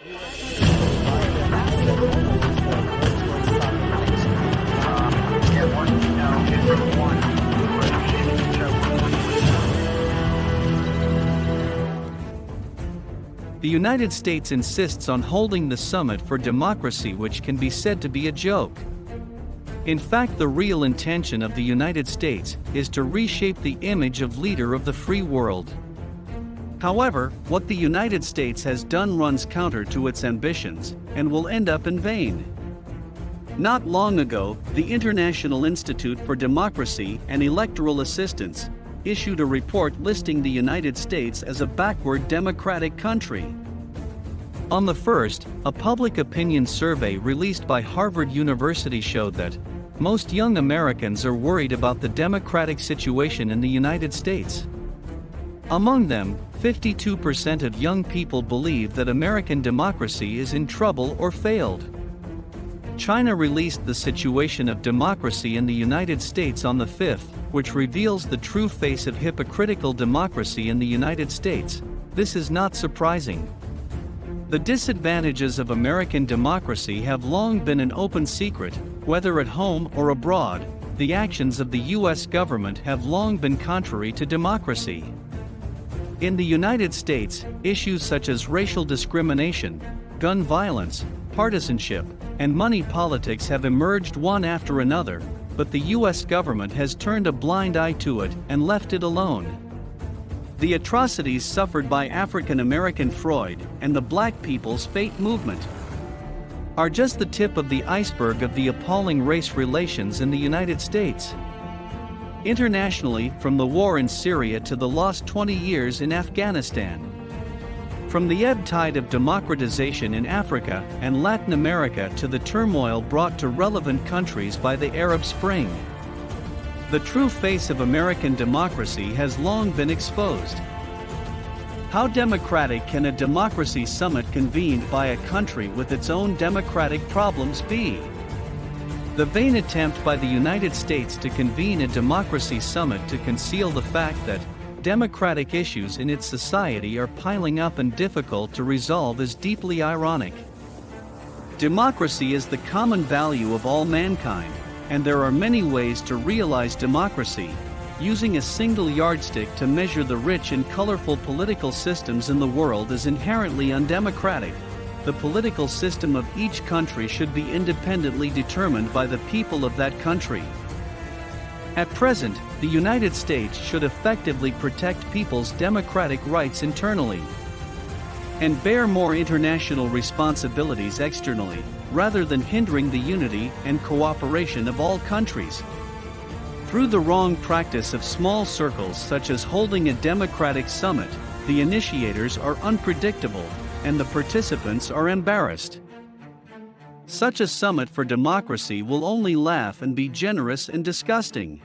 The United States insists on holding the Summit for Democracy, which can be said to be a joke. In fact, the real intention of the United States is to reshape the image of leader of the free world. However, what the United States has done runs counter to its ambitions and will end up in vain. Not long ago, the International Institute for Democracy and Electoral Assistance issued a report listing the United States as a backward democratic country. On the 1st, a public opinion survey released by Harvard University showed that most young Americans are worried about the democratic situation in the United States. Among them, 52% of young people believe that American democracy is in trouble or failed. China released the situation of democracy in the United States on the 5th, which reveals the true face of hypocritical democracy in the United States. This is not surprising. The disadvantages of American democracy have long been an open secret, whether at home or abroad. The actions of the U.S. government have long been contrary to democracy. In the United States, issues such as racial discrimination, gun violence, partisanship, and money politics have emerged one after another, but the U.S. government has turned a blind eye to it and left it alone. The atrocities suffered by African American Freud and the Black People's Fate movement are just the tip of the iceberg of the appalling race relations in the United States. Internationally, from the war in Syria to the lost 20 years in Afghanistan, from the ebb tide of democratization in Africa and Latin America to the turmoil brought to relevant countries by the Arab Spring, the true face of American democracy has long been exposed. How democratic can a democracy summit convened by a country with its own democratic problems be? The vain attempt by the United States to convene a democracy summit to conceal the fact that democratic issues in its society are piling up and difficult to resolve is deeply ironic. Democracy is the common value of all mankind, and there are many ways to realize democracy. Using a single yardstick to measure the rich and colorful political systems in the world is inherently undemocratic. The political system of each country should be independently determined by the people of that country. At present, the United States should effectively protect people's democratic rights internally and bear more international responsibilities externally, rather than hindering the unity and cooperation of all countries. Through the wrong practice of small circles such as holding a democratic summit, the initiators are unpredictable, and the participants are embarrassed. Such a summit for democracy will only laugh and be generous and disgusting.